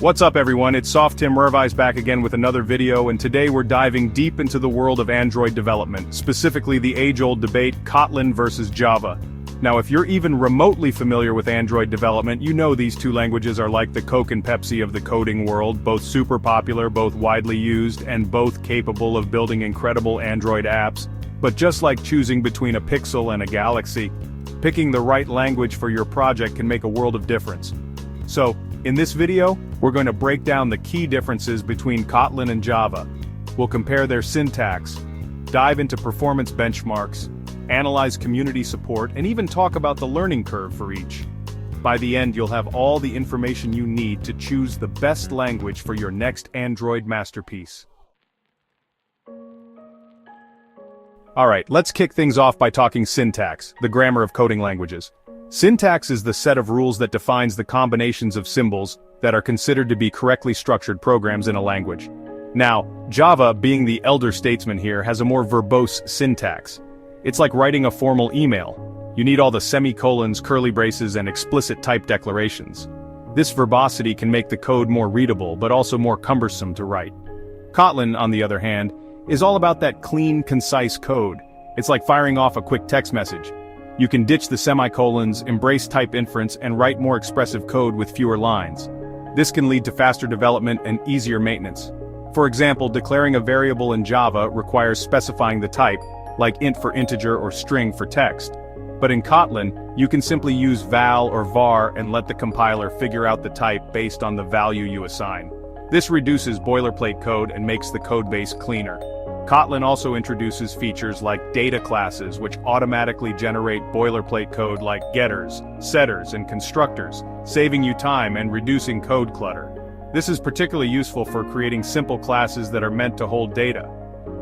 What's up everyone, it's Soft Tim Mervise back again with another video, and today we're diving deep into the world of Android development, specifically the age-old debate Kotlin versus Java. Now if you're even remotely familiar with Android development, you know these two languages are like the Coke and Pepsi of the coding world, both super popular, both widely used, and both capable of building incredible Android apps. But just like choosing between a pixel and a galaxy, picking the right language for your project can make a world of difference. So, in this video, we're going to break down the key differences between Kotlin and Java. We'll compare their syntax, dive into performance benchmarks, analyze community support, and even talk about the learning curve for each. By the end, you'll have all the information you need to choose the best language for your next Android masterpiece. Alright, let's kick things off by talking syntax, the grammar of coding languages. Syntax is the set of rules that defines the combinations of symbols that are considered to be correctly structured programs in a language. Now, Java, being the elder statesman here, has a more verbose syntax. It's like writing a formal email. You need all the semicolons, curly braces, and explicit type declarations. This verbosity can make the code more readable, but also more cumbersome to write. Kotlin, on the other hand, is all about that clean, concise code. It's like firing off a quick text message. You can ditch the semicolons, embrace type inference, and write more expressive code with fewer lines. This can lead to faster development and easier maintenance. For example, declaring a variable in Java requires specifying the type, like int for integer or string for text. But in Kotlin, you can simply use val or var and let the compiler figure out the type based on the value you assign. This reduces boilerplate code and makes the codebase cleaner. Kotlin also introduces features like data classes, which automatically generate boilerplate code like getters, setters, and constructors, saving you time and reducing code clutter. This is particularly useful for creating simple classes that are meant to hold data.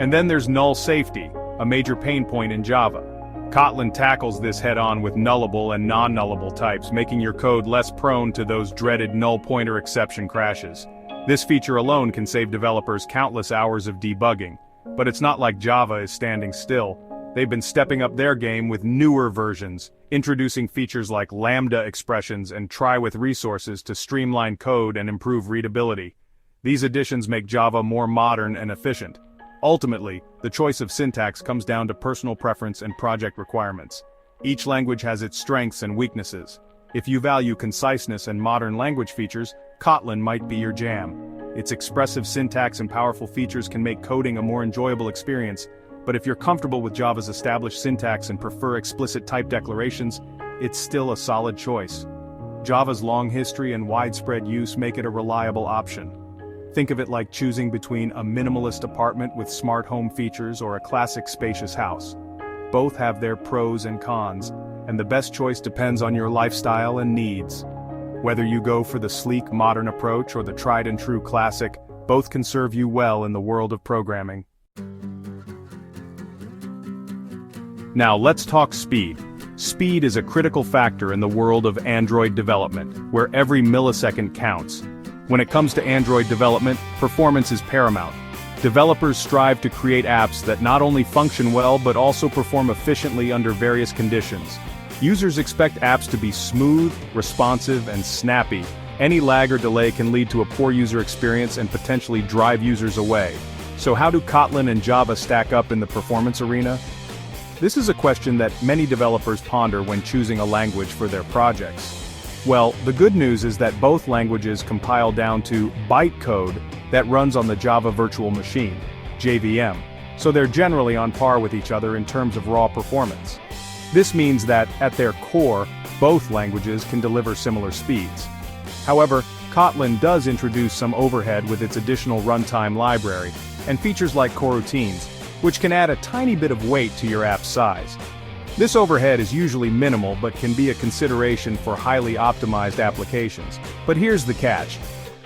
And then there's null safety, a major pain point in Java. Kotlin tackles this head-on with nullable and non-nullable types, making your code less prone to those dreaded null pointer exception crashes. This feature alone can save developers countless hours of debugging. But it's not like Java is standing still. They've been stepping up their game with newer versions, introducing features like lambda expressions and try with resources to streamline code and improve readability. These additions make Java more modern and efficient. Ultimately, the choice of syntax comes down to personal preference and project requirements. Each language has its strengths and weaknesses. If you value conciseness and modern language features, Kotlin might be your jam. Its expressive syntax and powerful features can make coding a more enjoyable experience, but if you're comfortable with Java's established syntax and prefer explicit type declarations, it's still a solid choice. Java's long history and widespread use make it a reliable option. Think of it like choosing between a minimalist apartment with smart home features or a classic spacious house. Both have their pros and cons, and the best choice depends on your lifestyle and needs. Whether you go for the sleek modern approach or the tried and true classic, both can serve you well in the world of programming. Now let's talk speed. Speed is a critical factor in the world of Android development, where every millisecond counts. When it comes to Android development, performance is paramount. Developers strive to create apps that not only function well but also perform efficiently under various conditions. Users expect apps to be smooth, responsive, and snappy. Any lag or delay can lead to a poor user experience and potentially drive users away. So how do Kotlin and Java stack up in the performance arena? This is a question that many developers ponder when choosing a language for their projects. Well, the good news is that both languages compile down to bytecode that runs on the Java Virtual Machine, JVM, so they're generally on par with each other in terms of raw performance. This means that, at their core, both languages can deliver similar speeds. However, Kotlin does introduce some overhead with its additional runtime library, and features like coroutines, which can add a tiny bit of weight to your app's size. This overhead is usually minimal but can be a consideration for highly optimized applications. But here's the catch.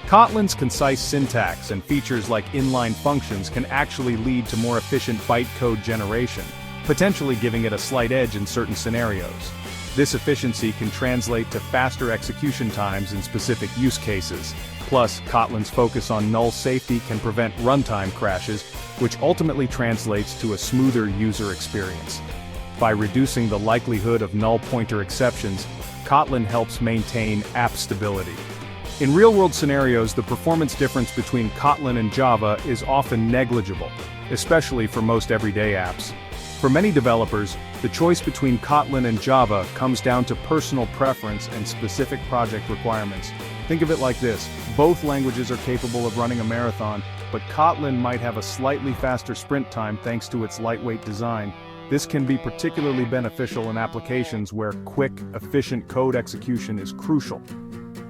Kotlin's concise syntax and features like inline functions can actually lead to more efficient bytecode generation, potentially giving it a slight edge in certain scenarios. This efficiency can translate to faster execution times in specific use cases. Plus, Kotlin's focus on null safety can prevent runtime crashes, which ultimately translates to a smoother user experience. By reducing the likelihood of null pointer exceptions, Kotlin helps maintain app stability. In real-world scenarios, the performance difference between Kotlin and Java is often negligible, especially for most everyday apps. For many developers, the choice between Kotlin and Java comes down to personal preference and specific project requirements. Think of it like this: both languages are capable of running a marathon, but Kotlin might have a slightly faster sprint time thanks to its lightweight design. This can be particularly beneficial in applications where quick, efficient code execution is crucial.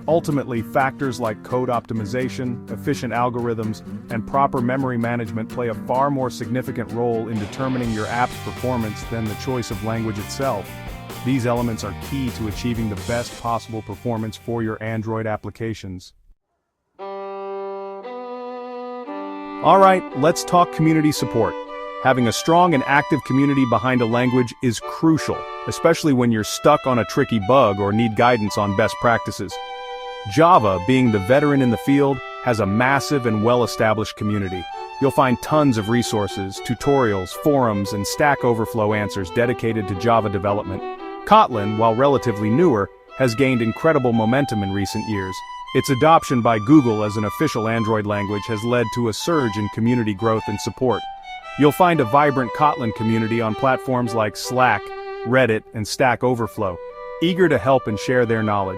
Ultimately, factors like code optimization, efficient algorithms, and proper memory management play a far more significant role in determining your app's performance than the choice of language itself. These elements are key to achieving the best possible performance for your Android applications. Alright, let's talk community support. Having a strong and active community behind a language is crucial, especially when you're stuck on a tricky bug or need guidance on best practices. Java, being the veteran in the field, has a massive and well-established community. You'll find tons of resources, tutorials, forums, and Stack Overflow answers dedicated to Java development. Kotlin, while relatively newer, has gained incredible momentum in recent years. Its adoption by Google as an official Android language has led to a surge in community growth and support. You'll find a vibrant Kotlin community on platforms like Slack, Reddit, and Stack Overflow, eager to help and share their knowledge.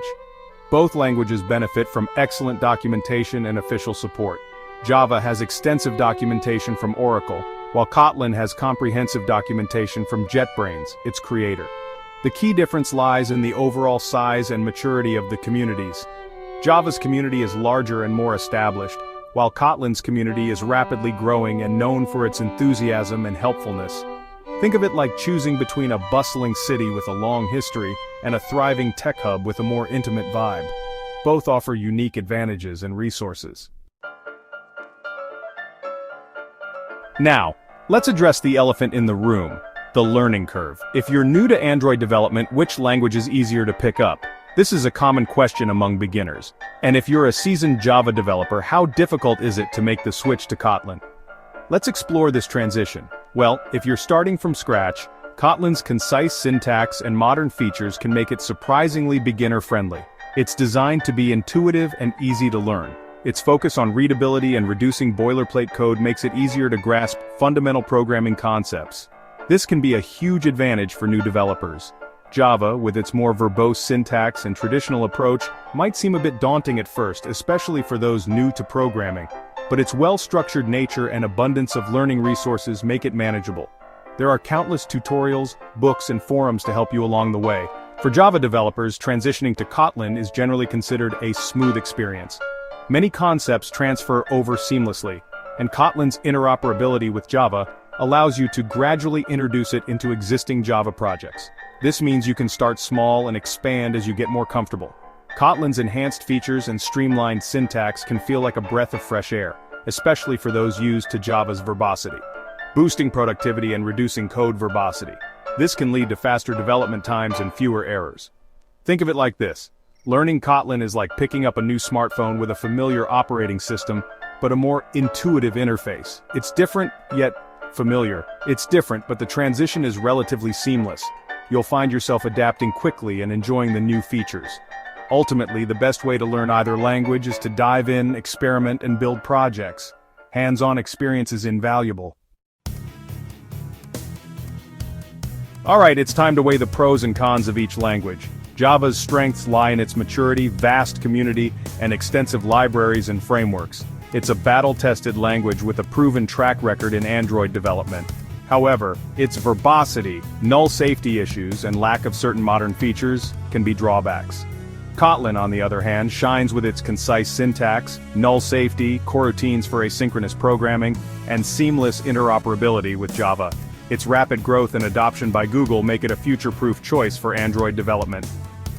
Both languages benefit from excellent documentation and official support. Java has extensive documentation from Oracle, while Kotlin has comprehensive documentation from JetBrains, its creator. The key difference lies in the overall size and maturity of the communities. Java's community is larger and more established, while Kotlin's community is rapidly growing and known for its enthusiasm and helpfulness. Think of it like choosing between a bustling city with a long history and a thriving tech hub with a more intimate vibe. Both offer unique advantages and resources. Now, let's address the elephant in the room, the learning curve. If you're new to Android development, which language is easier to pick up? This is a common question among beginners. And if you're a seasoned Java developer, how difficult is it to make the switch to Kotlin? Let's explore this transition. Well, if you're starting from scratch, Kotlin's concise syntax and modern features can make it surprisingly beginner-friendly. It's designed to be intuitive and easy to learn. Its focus on readability and reducing boilerplate code makes it easier to grasp fundamental programming concepts. This can be a huge advantage for new developers. Java, with its more verbose syntax and traditional approach, might seem a bit daunting at first, especially for those new to programming. But its well-structured nature and abundance of learning resources make it manageable. There are countless tutorials, books, and forums to help you along the way. For Java developers, transitioning to Kotlin is generally considered a smooth experience. Many concepts transfer over seamlessly, and Kotlin's interoperability with Java allows you to gradually introduce it into existing Java projects. This means you can start small and expand as you get more comfortable. Kotlin's enhanced features and streamlined syntax can feel like a breath of fresh air, especially for those used to Java's verbosity, boosting productivity and reducing code verbosity. This can lead to faster development times and fewer errors. Think of it like this: learning Kotlin is like picking up a new smartphone with a familiar operating system, but a more intuitive interface. It's different, yet familiar. It's different, but the transition is relatively seamless. You'll find yourself adapting quickly and enjoying the new features. Ultimately, the best way to learn either language is to dive in, experiment, and build projects. Hands-on experience is invaluable. Alright, it's time to weigh the pros and cons of each language. Java's strengths lie in its maturity, vast community, and extensive libraries and frameworks. It's a battle-tested language with a proven track record in Android development. However, its verbosity, null safety issues, and lack of certain modern features can be drawbacks. Kotlin, on the other hand, shines with its concise syntax, null safety, coroutines for asynchronous programming, and seamless interoperability with Java. Its rapid growth and adoption by Google make it a future-proof choice for Android development.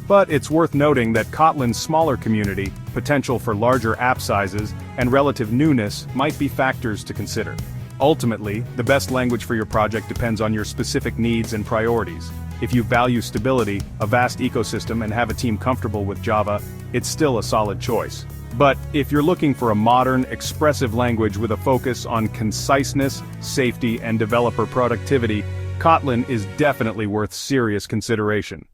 But it's worth noting that Kotlin's smaller community, potential for larger app sizes, and relative newness might be factors to consider. Ultimately, the best language for your project depends on your specific needs and priorities. If you value stability, a vast ecosystem, and have a team comfortable with Java, it's still a solid choice. But if you're looking for a modern, expressive language with a focus on conciseness, safety, and developer productivity, Kotlin is definitely worth serious consideration.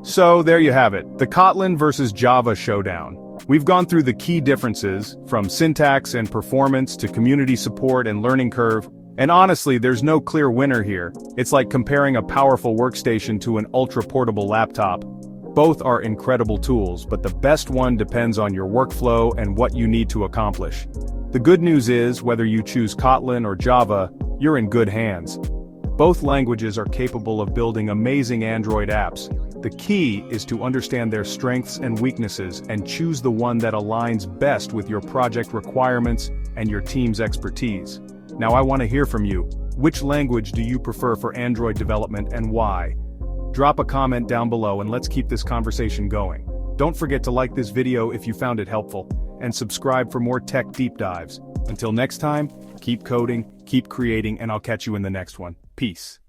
So there you have it, the Kotlin versus Java showdown. We've gone through the key differences, from syntax and performance to community support and learning curve, and honestly, there's no clear winner here. It's like comparing a powerful workstation to an ultra-portable laptop. Both are incredible tools, but the best one depends on your workflow and what you need to accomplish. The good news is, whether you choose Kotlin or Java, you're in good hands. Both languages are capable of building amazing Android apps. The key is to understand their strengths and weaknesses and choose the one that aligns best with your project requirements and your team's expertise. Now I want to hear from you. Which language do you prefer for Android development and why? Drop a comment down below and let's keep this conversation going. Don't forget to like this video if you found it helpful, and subscribe for more tech deep dives. Until next time, keep coding, keep creating, and I'll catch you in the next one. Peace.